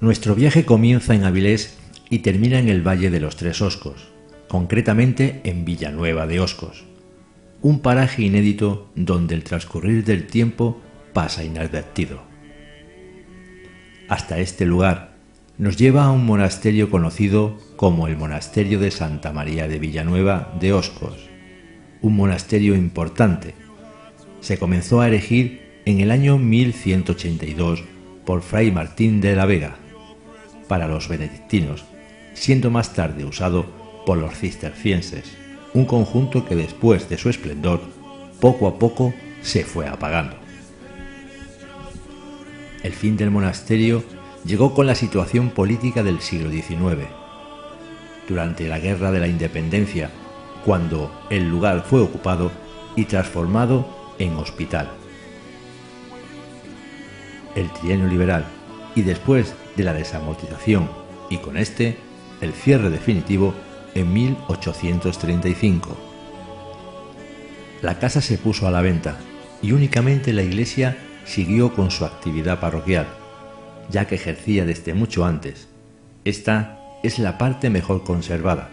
Nuestro viaje comienza en Avilés y termina en el Valle de los Tres Oscos, concretamente en Villanueva de Oscos, un paraje inédito donde el transcurrir del tiempo pasa inadvertido. Hasta este lugar nos lleva a un monasterio conocido como el Monasterio de Santa María de Villanueva de Oscos, un monasterio importante. Se comenzó a erigir en el año 1182 por Fray Martín de la Vega para los benedictinos, siendo más tarde usado por los cistercienses, un conjunto que después de su esplendor, poco a poco se fue apagando. El fin del monasterio llegó con la situación política del siglo XIX. Durante la Guerra de la Independencia, cuando el lugar fue ocupado y transformado en hospital. El trienio liberal y después de la desamortización y con este, el cierre definitivo en 1835. La casa se puso a la venta y únicamente la iglesia siguió con su actividad parroquial, ya que ejercía desde mucho antes. Esta es la parte mejor conservada,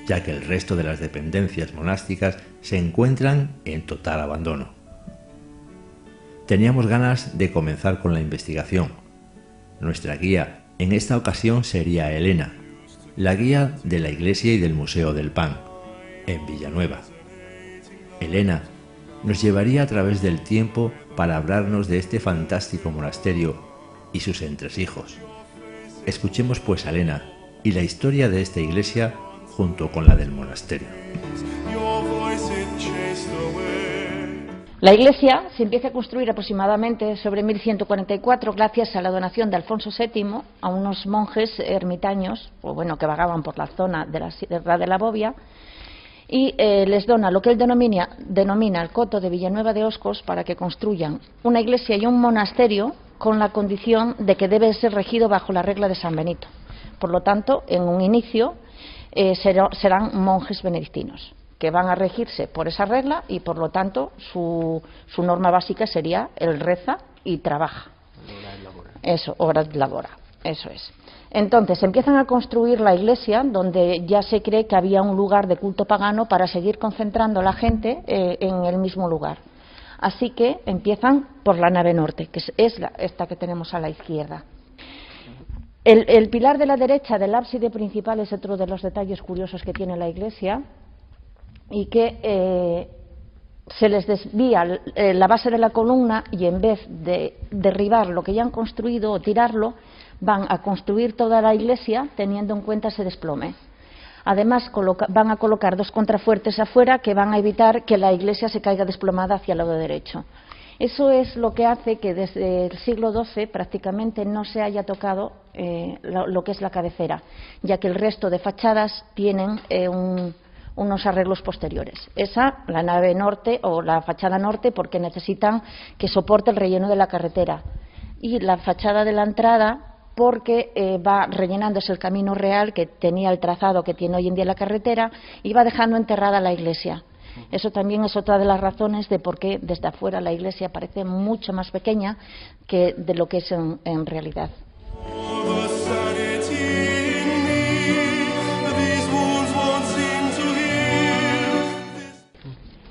ya que el resto de las dependencias monásticas se encuentran en total abandono. Teníamos ganas de comenzar con la investigación. Nuestra guía en esta ocasión sería Elena, la guía de la Iglesia y del Museo del Pan, en Villanueva. Elena nos llevaría a través del tiempo para hablarnos de este fantástico monasterio y sus entresijos. Escuchemos pues a Elena y la historia de esta iglesia junto con la del monasterio. La iglesia se empieza a construir aproximadamente sobre 1144 gracias a la donación de Alfonso VII a unos monjes ermitaños, que vagaban por la zona de la Sierra de la Bobia, y les dona lo que él denomina el coto de Villanueva de Oscos para que construyan una iglesia y un monasterio con la condición de que debe ser regido bajo la regla de San Benito. Por lo tanto, en un inicio serán monjes benedictinos, que van a regirse por esa regla y por lo tanto su norma básica sería el reza y trabaja. Obras labora, eso es. Entonces empiezan a construir la iglesia donde ya se cree que había un lugar de culto pagano para seguir concentrando a la gente en el mismo lugar. Así que empiezan por la nave norte, que es esta que tenemos a la izquierda. El pilar de la derecha del ábside principal es otro de los detalles curiosos que tiene la iglesia, y que se les desvía la base de la columna y en vez de derribar lo que ya han construido o tirarlo, van a construir toda la iglesia teniendo en cuenta ese desplome. Además van a colocar dos contrafuertes afuera que van a evitar que la iglesia se caiga desplomada hacia el lado derecho. Eso es lo que hace que desde el siglo XII prácticamente no se haya tocado lo que es la cabecera, ya que el resto de fachadas tienen unos arreglos posteriores. Esa, la nave norte o la fachada norte, porque necesitan que soporte el relleno de la carretera. Y la fachada de la entrada, porque va rellenándose el camino real que tenía el trazado que tiene hoy en día la carretera y va dejando enterrada la iglesia. Eso también es otra de las razones de por qué desde afuera la iglesia parece mucho más pequeña que de lo que es en realidad.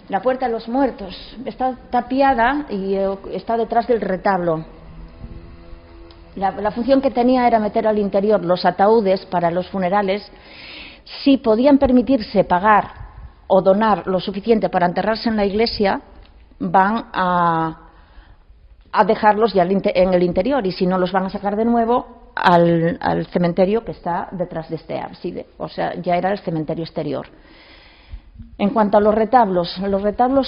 La puerta de los muertos está tapiada y está detrás del retablo. La función que tenía era meter al interior los ataúdes para los funerales. Si podían permitirse pagar o donar lo suficiente para enterrarse en la iglesia, van a dejarlos ya en el interior, y si no, los van a sacar de nuevo al cementerio que está detrás de este ábside. O sea, ya era el cementerio exterior. En cuanto a los retablos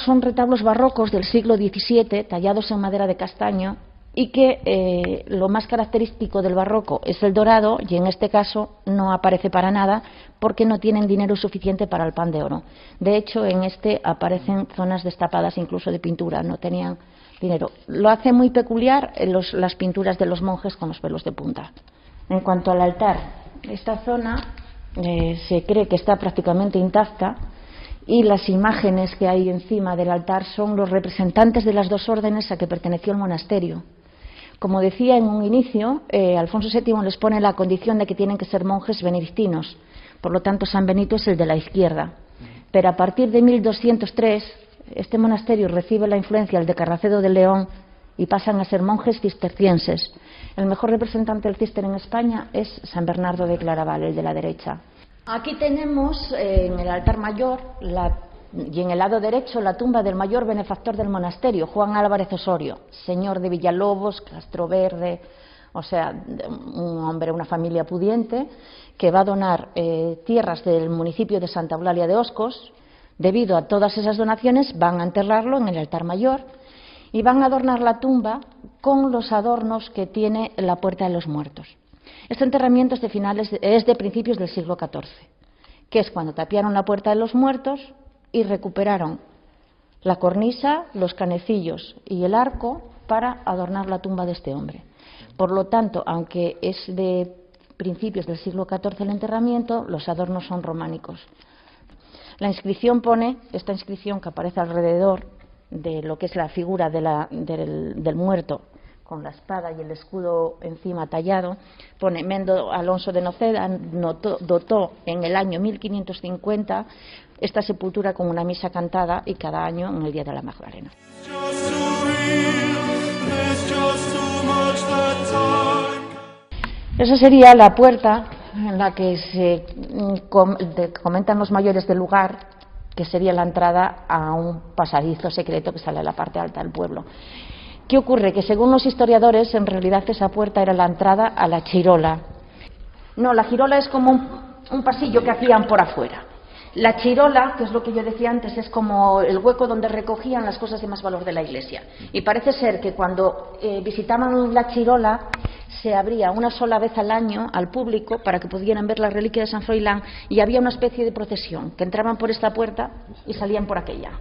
son retablos barrocos del siglo XVII, tallados en madera de castaño, y que lo más característico del barroco es el dorado, y en este caso no aparece para nada porque no tienen dinero suficiente para el pan de oro. De hecho, en este aparecen zonas destapadas incluso de pintura, no tenían dinero. Lo hace muy peculiar las pinturas de los monjes con los pelos de punta. En cuanto al altar, esta zona se cree que está prácticamente intacta, y las imágenes que hay encima del altar son los representantes de las dos órdenes a que perteneció el monasterio. Como decía en un inicio, Alfonso VII les pone la condición de que tienen que ser monjes benedictinos. Por lo tanto, San Benito es el de la izquierda. Pero a partir de 1203, este monasterio recibe la influencia de Carracedo de León y pasan a ser monjes cistercienses. El mejor representante del cister en España es San Bernardo de Claraval, el de la derecha. Aquí tenemos en el altar mayor y en el lado derecho la tumba del mayor benefactor del monasterio, Juan Álvarez Osorio, señor de Villalobos, Castroverde, o sea, un hombre, una familia pudiente, que va a donar tierras del municipio de Santa Eulalia de Oscos. Debido a todas esas donaciones, van a enterrarlo en el altar mayor y van a adornar la tumba con los adornos que tiene la Puerta de los Muertos. Este enterramiento es de principios del siglo XIV, que es cuando tapiaron la Puerta de los Muertos y recuperaron la cornisa, los canecillos y el arco para adornar la tumba de este hombre. Por lo tanto, aunque es de principios del siglo XIV el enterramiento, los adornos son románicos. La inscripción pone, esta inscripción que aparece alrededor de lo que es la figura del muerto, con la espada y el escudo encima tallado, pone: Mendo Alonso de Noceda dotó en el año 1550 esta sepultura con una misa cantada y cada año en el Día de la Magdalena. Esa sería la puerta en la que se comentan los mayores del lugar, que sería la entrada a un pasadizo secreto que sale a la parte alta del pueblo. ¿Qué ocurre? Que según los historiadores, en realidad esa puerta era la entrada a la chirola. No, la chirola es como un pasillo que hacían por afuera. La chirola, que es lo que yo decía antes, es como el hueco donde recogían las cosas de más valor de la iglesia. Y parece ser que cuando visitaban la chirola, se abría una sola vez al año al público para que pudieran ver la reliquia de San Froilán, y había una especie de procesión, que entraban por esta puerta y salían por aquella.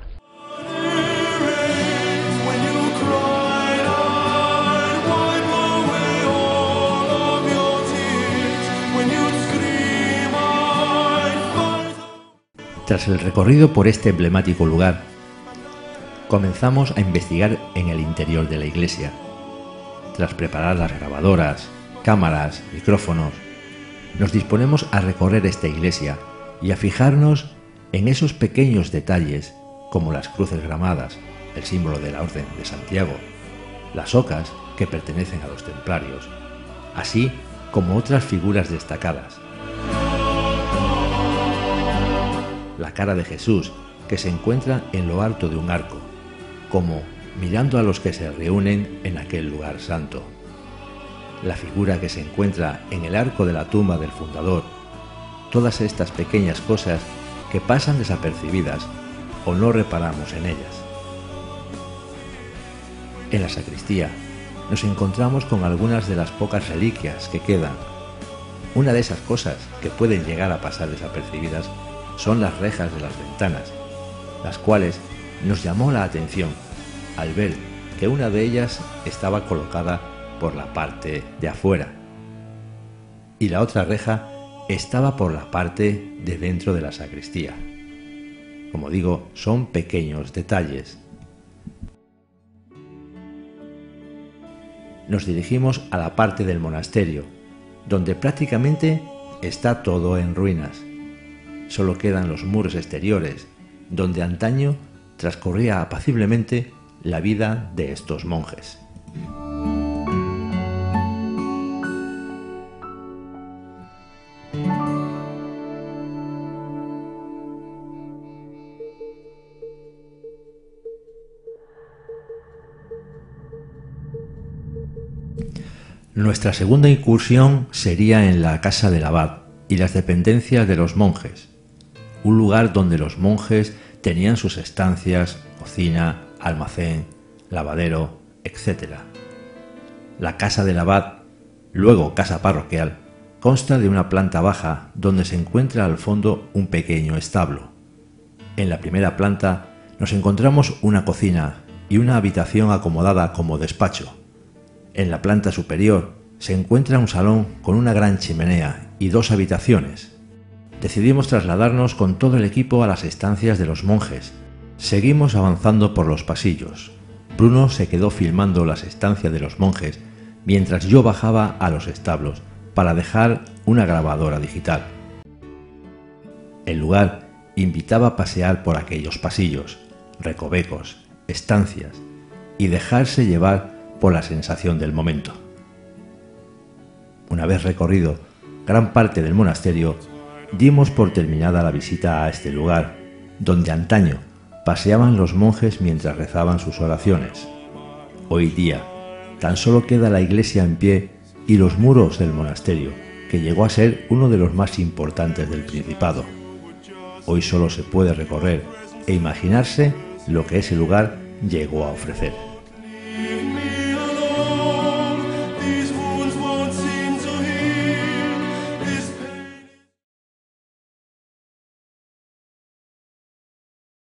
Tras el recorrido por este emblemático lugar, comenzamos a investigar en el interior de la iglesia. Tras preparar las grabadoras, cámaras, micrófonos, nos disponemos a recorrer esta iglesia y a fijarnos en esos pequeños detalles como las cruces gramadas, el símbolo de la Orden de Santiago, las ocas que pertenecen a los templarios, así como otras figuras destacadas. La cara de Jesús, que se encuentra en lo alto de un arco, como mirando a los que se reúnen en aquel lugar santo. La figura que se encuentra en el arco de la tumba del fundador. Todas estas pequeñas cosas que pasan desapercibidas o no reparamos en ellas. En la sacristía nos encontramos con algunas de las pocas reliquias que quedan. Una de esas cosas que pueden llegar a pasar desapercibidas son las rejas de las ventanas, las cuales nos llamó la atención al ver que una de ellas estaba colocada por la parte de afuera y la otra reja estaba por la parte de dentro de la sacristía. Como digo, son pequeños detalles. Nos dirigimos a la parte del monasterio, donde prácticamente está todo en ruinas. Solo quedan los muros exteriores, donde antaño transcurría apaciblemente la vida de estos monjes. Nuestra segunda incursión sería en la casa del abad y las dependencias de los monjes, un lugar donde los monjes tenían sus estancias, cocina, almacén, lavadero, etc. La casa del abad, luego casa parroquial, consta de una planta baja donde se encuentra al fondo un pequeño establo. En la primera planta nos encontramos una cocina y una habitación acomodada como despacho. En la planta superior se encuentra un salón con una gran chimenea y dos habitaciones. Decidimos trasladarnos con todo el equipo a las estancias de los monjes. Seguimos avanzando por los pasillos. Bruno se quedó filmando las estancias de los monjes mientras yo bajaba a los establos para dejar una grabadora digital. El lugar invitaba a pasear por aquellos pasillos, recovecos, estancias y dejarse llevar por la sensación del momento. Una vez recorrido gran parte del monasterio, dimos por terminada la visita a este lugar, donde antaño paseaban los monjes mientras rezaban sus oraciones. Hoy día, tan solo queda la iglesia en pie y los muros del monasterio, que llegó a ser uno de los más importantes del Principado. Hoy solo se puede recorrer e imaginarse lo que ese lugar llegó a ofrecer.